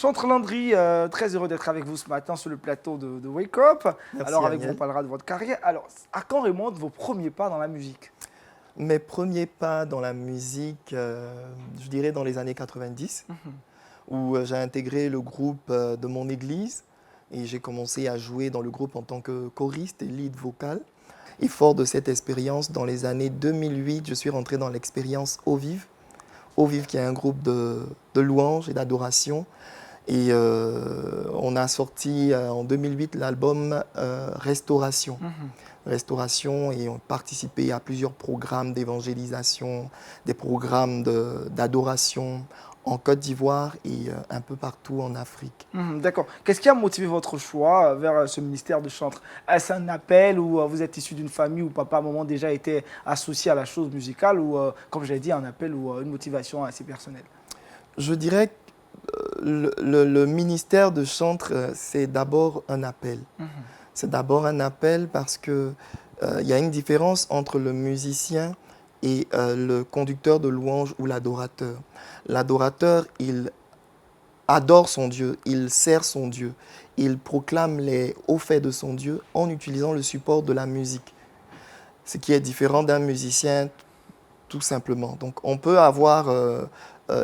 Chantre Landry, très heureux d'être avec vous ce matin sur le plateau de Wake Up. Merci Alors, avec vous, on Aniel. parlera de votre carrière. Alors, à quand remontent vos premiers pas dans la musique? Mes premiers pas dans la musique, je dirais dans les années 90, Mhm. où j'ai intégré le groupe de mon église et j'ai commencé à jouer dans le groupe en tant que choriste et lead vocal. Et fort de cette expérience, dans les années 2008, je suis rentré dans l'expérience Eau Vive. Eau Vive qui est un groupe de louanges et d'adoration. Et on a sorti en 2008 l'album Restauration. Mhm. Restauration et ont participé à plusieurs programmes d'évangélisation, des programmes d'adoration en Côte d'Ivoire et un peu partout en Afrique. Mhm, d'accord. Qu'est-ce qui a motivé votre choix vers ce ministère de chantre? Est-ce un appel ou vous êtes issu d'une famille où papa, maman déjà était associé à la chose musicale ou, comme je l'ai dit, un appel ou une motivation assez personnelle? Je dirais que le ministère de chantre, c'est d'abord un appel. Mhm. C'est d'abord un appel parce que il y a une différence entre le musicien et le conducteur de louange ou l'adorateur. L'adorateur, il adore son Dieu, il sert son Dieu, il proclame les hauts faits de son Dieu en utilisant le support de la musique, ce qui est différent d'un musicien tout simplement. Donc on peut avoir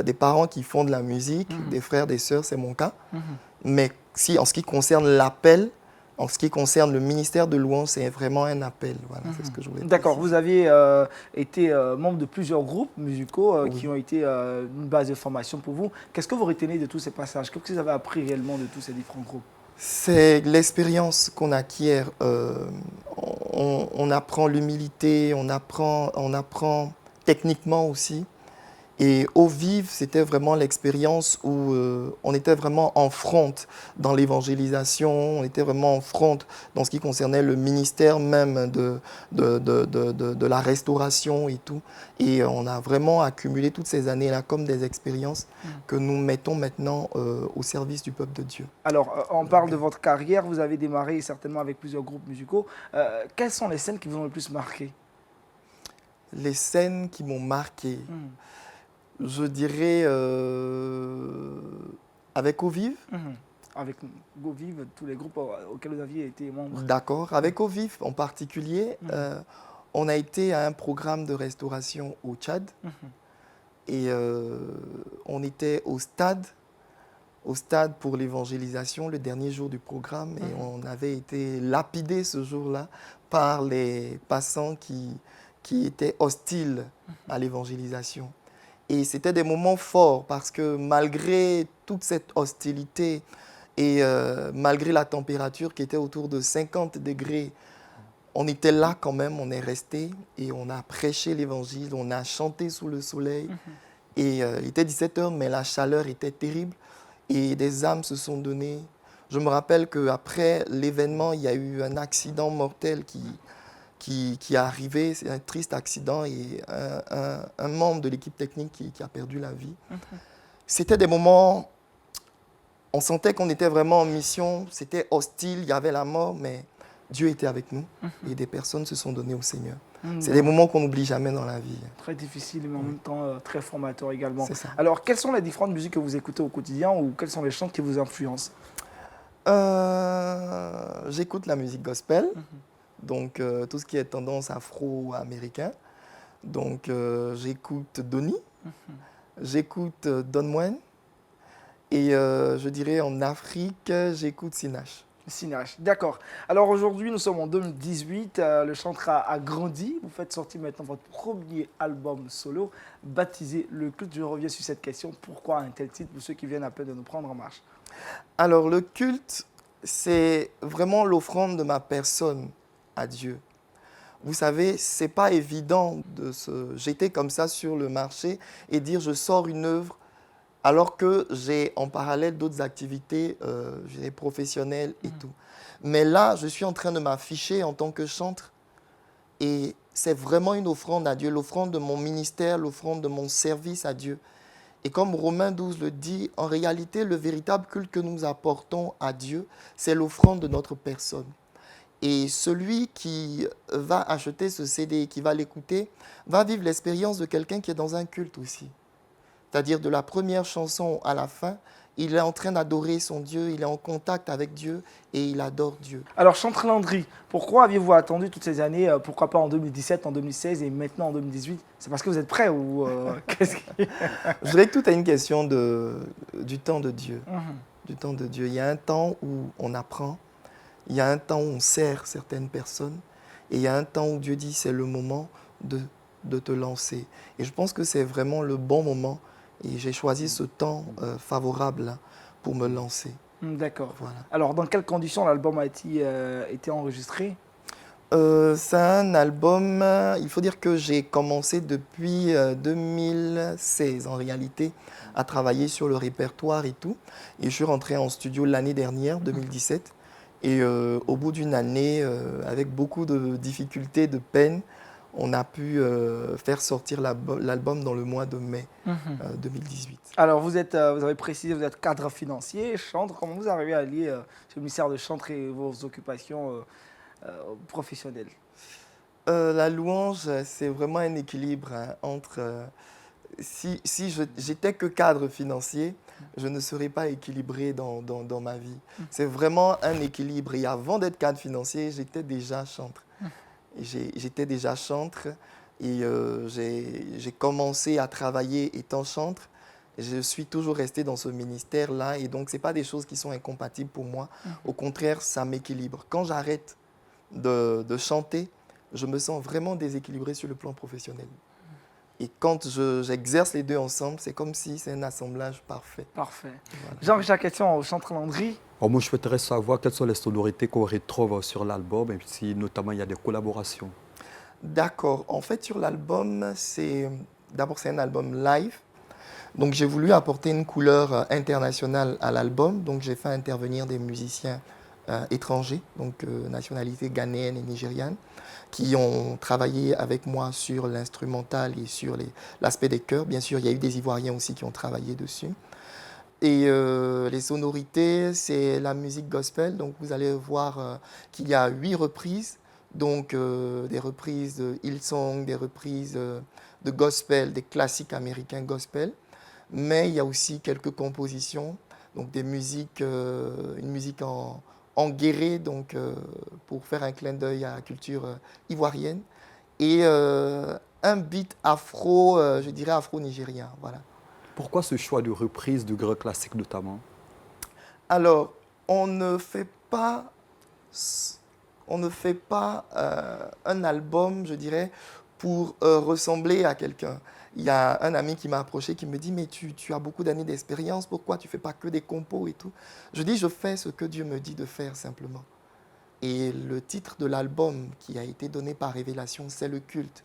des parents qui font de la musique, Mhm. des frères, des sœurs, c'est mon cas, Mhm. mais si en ce qui concerne l'appel, en ce qui concerne le ministère de louange, c'est vraiment un appel. Voilà, c'est ce que je voulais Mhm. D'accord, vous préciser. avez été membre de plusieurs groupes musicaux Oui. qui ont été une base de formation pour vous. Qu'est-ce que vous retenez de tous ces passages? Qu'est-ce que vous avez appris réellement de tous ces différents groupes? C'est l'expérience qu'on acquiert. On apprend l'humilité, on apprend techniquement aussi. Et au Vive, c'était vraiment l'expérience où on était vraiment en front dans l'évangélisation, on était vraiment en front dans ce qui concernait le ministère même de la restauration et tout. Et on a vraiment accumulé toutes ces années-là comme des expériences que nous mettons maintenant au service du peuple de Dieu. Alors, on parle de Amen. votre carrière, vous avez démarré certainement avec plusieurs groupes musicaux. Quelles sont les scènes qui vous ont le plus marqué? Les scènes qui m'ont marqué, Mhm. je dirais avec Au Vive. Mhm. Avec Go Vive, tous les groupes auxquels vous aviez été membre. D'accord. Avec Au Vif en particulier, Mhm. on a été à un programme de restauration au Tchad Mhm. et on était au stade pour l'évangélisation le dernier jour du programme et Mhm. on avait été lapidé ce jour-là par les passants qui étaient hostiles à l'évangélisation. Et c'était des moments forts parce que malgré toute cette hostilité et malgré la température qui était autour de 50 degrés, on était là quand même, on est resté et on a prêché l'évangile, on a chanté sous le soleil. Mhm. Et il était 17 heures, mais la chaleur était terrible et des âmes se sont données. Je me rappelle qu'après l'événement, il y a eu un accident mortel qui est arrivé. C'est un triste accident et un membre de l'équipe technique qui a perdu la vie. Mhm. C'était des moments, on sentait qu'on était vraiment en mission, c'était hostile, il y avait la mort, mais Dieu était avec nous et des personnes se sont données au Seigneur. Mhm. C'est des moments qu'on n'oublie jamais dans la vie. Très difficile, mais en Oui, même temps très formateur également. c'est ça. Alors, quelles sont les différentes musiques que vous écoutez au quotidien ou quels sont les chants qui vous influencent? J'écoute la musique gospel, Mhm. donc tout ce qui est tendance afro-américain. Donc j'écoute Donny, Mhm. j'écoute Don Moen et je dirais en Afrique, j'écoute Sinache. Sinach, d'accord. Alors aujourd'hui, nous sommes en 2018, le chantre a grandi. Vous faites sortir maintenant votre premier album solo, baptisé Le Culte. Je reviens sur cette question. Pourquoi un tel titre pour ceux qui viennent à peine de nous prendre en marche? Alors le culte, c'est vraiment l'offrande de ma personne à Dieu. Vous savez, c'est pas évident de se jeter comme ça sur le marché et dire je sors une œuvre alors que j'ai en parallèle d'autres activités je dirais professionnelles et tout. Mais là, je suis en train de m'afficher en tant que chantre et c'est vraiment une offrande à Dieu, l'offrande de mon ministère, l'offrande de mon service à Dieu. Et comme Romains 12 le dit, en réalité, le véritable culte que nous apportons à Dieu, c'est l'offrande de notre personne. Et celui qui va acheter ce CD, qui va l'écouter, va vivre l'expérience de quelqu'un qui est dans un culte aussi. C'est-à-dire de la première chanson à la fin, il est en train d'adorer son Dieu, il est en contact avec Dieu et il adore Dieu. Alors, Chantre Landry, pourquoi aviez-vous attendu toutes ces années, pourquoi pas en 2017, en 2016 et maintenant en 2018? C'est parce que vous êtes prêt ou qu'est-ce qui... Je dirais que tout est une question du temps de Dieu. Mhm. Du temps de Dieu. Il y a un temps où on apprend, il y a un temps où on sert certaines personnes et il y a un temps où Dieu dit c'est le moment de te lancer. Et je pense que c'est vraiment le bon moment et j'ai choisi ce temps favorable là, pour me lancer. D'accord. Voilà. Alors, dans quelles conditions l'album a été enregistré? C'est un album, il faut dire que j'ai commencé depuis 2016 en réalité à travailler sur le répertoire et tout. Et je suis rentré en studio l'année dernière, 2017. Et au bout d'une année, avec beaucoup de difficultés, de peine, on a pu faire sortir l'album dans le mois de mai Mhm. 2018. Alors, vous avez précisé, vous êtes cadre financier, chantre. Comment vous arrivez à lier ce ministère de chantre et vos occupations professionnelles? La louange, c'est vraiment un équilibre hein, entre... si j'étais que cadre financier, je ne serais pas équilibré dans ma vie. C'est vraiment un équilibre. Et avant d'être cadre financier, j'étais déjà chantre. J'étais déjà chantre et j'ai commencé à travailler étant chantre. Je suis toujours resté dans ce ministère-là et donc ce n'est pas des choses qui sont incompatibles pour moi. Au contraire, ça m'équilibre. Quand j'arrête de chanter, je me sens vraiment déséquilibré sur le plan professionnel. Et quand j'exerce les deux ensemble, c'est comme si c'est un assemblage parfait. Parfait. Voilà. Jean-Richard, question au Chantre Landry. Alors moi, je souhaiterais savoir quelles sont les sonorités qu'on retrouve sur l'album et si notamment il y a des collaborations. D'accord. En fait, sur l'album, d'abord c'est un album live. Donc j'ai voulu apporter une couleur internationale à l'album. Donc j'ai fait intervenir des musiciens étrangers, donc nationalité ghanéenne et nigériane, qui ont travaillé avec moi sur l'instrumental et sur l'aspect des chœurs. Bien sûr, il y a eu des Ivoiriens aussi qui ont travaillé dessus. Et les sonorités, c'est la musique gospel. Donc vous allez voir qu'il y a 8 reprises. Donc des reprises de Hillsong, des reprises de gospel, des classiques américains gospel. Mais il y a aussi quelques compositions, donc des musiques, une musique en guéré, donc pour faire un clin d'œil à la culture ivoirienne. Et un beat afro, je dirais afro-nigérien, voilà. Pourquoi ce choix de reprise de grands classiques notamment? Alors, on ne fait pas un album, je dirais, pour ressembler à quelqu'un. Il y a un ami qui m'a approché qui me dit « Mais tu as beaucoup d'années d'expérience, pourquoi tu ne fais pas que des compos et tout ?» Je dis « Je fais ce que Dieu me dit de faire simplement. » Et le titre de l'album qui a été donné par révélation, c'est le culte.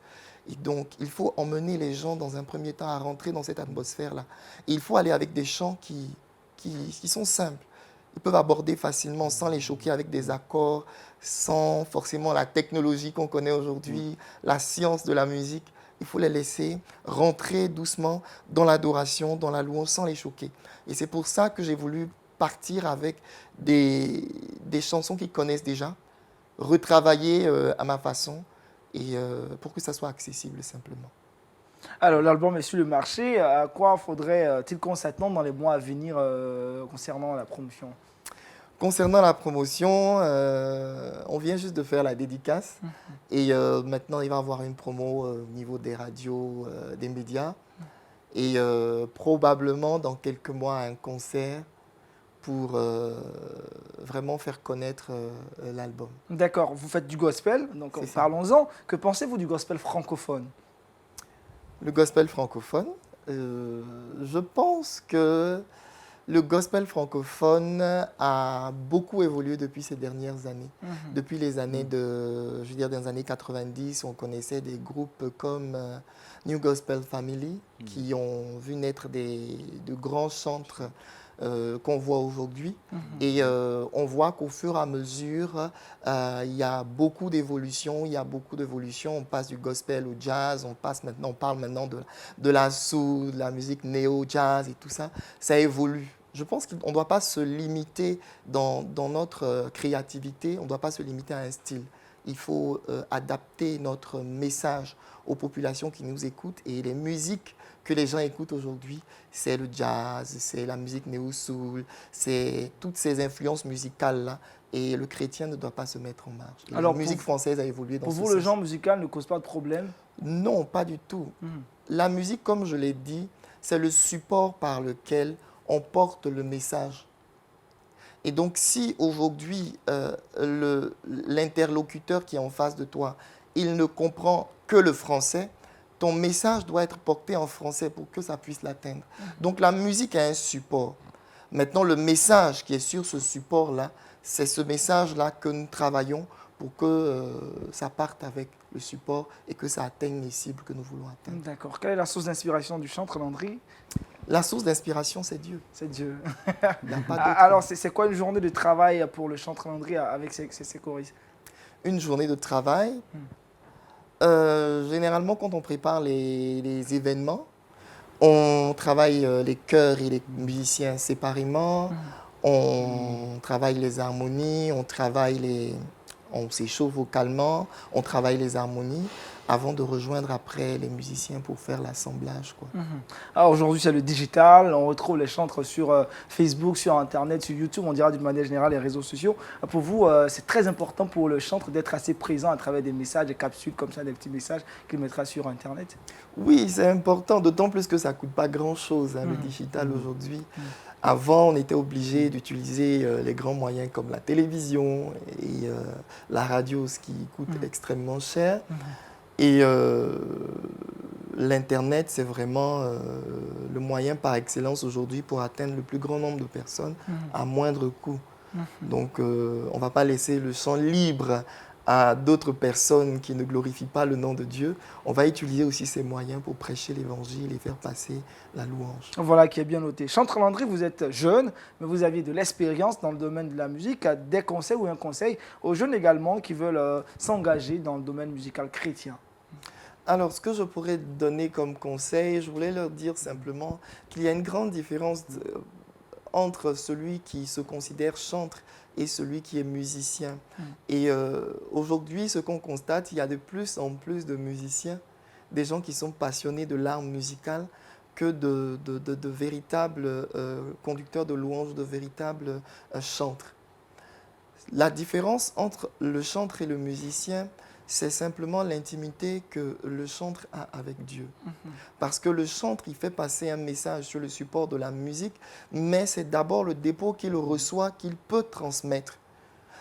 Et donc, il faut emmener les gens dans un premier temps à rentrer dans cette atmosphère-là. Et il faut aller avec des chants qui sont simples. Ils peuvent aborder facilement sans les choquer avec des accords, sans forcément la technologie qu'on connaît aujourd'hui, la science de la musique. Il faut les laisser rentrer doucement dans l'adoration, dans la louange, sans les choquer. Et c'est pour ça que j'ai voulu partir avec des chansons qu'ils connaissent déjà, retravailler à ma façon, et pour que ça soit accessible simplement. Alors, l'album est sur le marché. À quoi faudrait-il qu'on s'attende dans les mois à venir concernant la promotion? Concernant la promotion, on vient juste de faire la dédicace et maintenant il va y avoir une promo au niveau des radios, des médias et probablement dans quelques mois un concert pour vraiment faire connaître l'album. D'accord, vous faites du gospel, donc C'est ça. parlons-en. Que pensez-vous du gospel francophone? Le gospel francophone, je pense que le gospel francophone a beaucoup évolué depuis ces dernières années. Depuis les années je veux dire, dans les années 90, on connaissait des groupes comme New Gospel Family qui ont vu naître de grands chantres qu'on voit aujourd'hui. Et on voit qu'au fur et à mesure, il y a beaucoup d'évolutions. On passe du gospel au jazz, on parle maintenant de la soul, de la musique néo-jazz et tout ça. Ça évolue. Je pense qu'on ne doit pas se limiter dans notre créativité, on ne doit pas se limiter à un style. il faut adapter notre message aux populations qui nous écoutent. Et les musiques que les gens écoutent aujourd'hui, c'est le jazz, c'est la musique néo-soul, c'est toutes ces influences musicales-là. Et le chrétien ne doit pas se mettre en marge. Alors, La musique française a évolué dans pour ce vous, sens. le genre musical ne cause pas de problème? Non, pas du tout. Mhm. La musique, comme je l'ai dit, c'est le support par lequel on porte le message. Et donc, si aujourd'hui, l'interlocuteur qui est en face de toi, il ne comprend que le français, ton message doit être porté en français pour que ça puisse l'atteindre. Donc, la musique a un support. Maintenant, le message qui est sur ce support-là, c'est ce message-là que nous travaillons pour que ça parte avec le support et que ça atteigne les cibles que nous voulons atteindre. D'accord. Quelle est la source d'inspiration du chantre, Landry? La source d'inspiration, c'est Dieu. C'est Dieu. Il n'y a pas d'autre. Alors, c'est quoi une journée de travail pour le chantre Landry avec ses choristes? Une journée de travail. Généralement, quand on prépare les événements, on travaille les chœurs et les musiciens séparément. On travaille les harmonies, on s'échauffe vocalement, on travaille les harmonies avant de rejoindre après les musiciens pour faire l'assemblage, quoi. Alors aujourd'hui, c'est le digital. On retrouve les chantres sur Facebook, sur Internet, sur YouTube, on dira d'une manière générale les réseaux sociaux. Pour vous, c'est très important pour le chantre d'être assez présent à travers des messages, des capsules comme ça, des petits messages qu'il mettra sur Internet? Oui, c'est important, d'autant plus que ça ne coûte pas grand-chose, le digital aujourd'hui. Avant, on était obligé d'utiliser les grands moyens comme la télévision et la radio, ce qui coûte extrêmement cher. Et l'Internet, c'est vraiment le moyen par excellence aujourd'hui pour atteindre le plus grand nombre de personnes à moindre coût. Donc, on ne va pas laisser le champ libre à d'autres personnes qui ne glorifient pas le nom de Dieu. On va utiliser aussi ces moyens pour prêcher l'Évangile et faire passer la louange. Voilà, qui est bien noté. Chantre Landry, vous êtes jeune, mais vous aviez de l'expérience dans le domaine de la musique. Des conseils ou un conseil aux jeunes également qui veulent s'engager dans le domaine musical chrétien? Alors, ce que je pourrais donner comme conseil, je voulais leur dire simplement qu'il y a une grande différence entre celui qui se considère chantre et celui qui est musicien. Et aujourd'hui, ce qu'on constate, il y a de plus en plus de musiciens, des gens qui sont passionnés de l'art musical, que de véritables conducteurs de louanges, de véritables chantres. La différence entre le chantre et le musicien, c'est simplement l'intimité que le chantre a avec Dieu. Parce que le chantre, il fait passer un message sur le support de la musique, mais c'est d'abord le dépôt qu'il reçoit qu'il peut transmettre.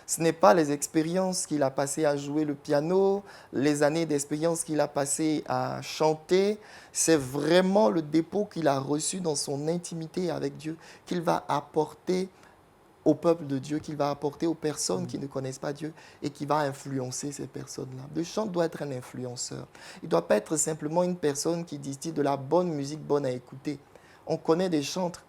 Ce n'est pas les expériences qu'il a passées à jouer le piano, les années d'expérience qu'il a passées à chanter, c'est vraiment le dépôt qu'il a reçu dans son intimité avec Dieu qu'il va apporter au peuple de Dieu, qu'il va apporter aux personnes qui ne connaissent pas Dieu et qui va influencer ces personnes-là. Le chantre doit être un influenceur. Il ne doit pas être simplement une personne qui distille de la bonne musique bonne à écouter. On connaît des chantres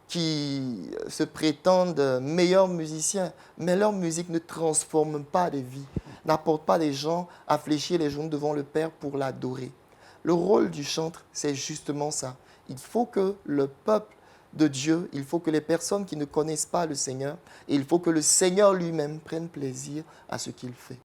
qui se prétendent meilleurs musiciens, mais leur musique ne transforme pas des vies, n'apporte pas des gens à fléchir les genoux devant le Père pour l'adorer. Le rôle du chantre, c'est justement ça. Il faut que le peuple de Dieu, il faut que les personnes qui ne connaissent pas le Seigneur, et il faut que le Seigneur lui-même prenne plaisir à ce qu'il fait.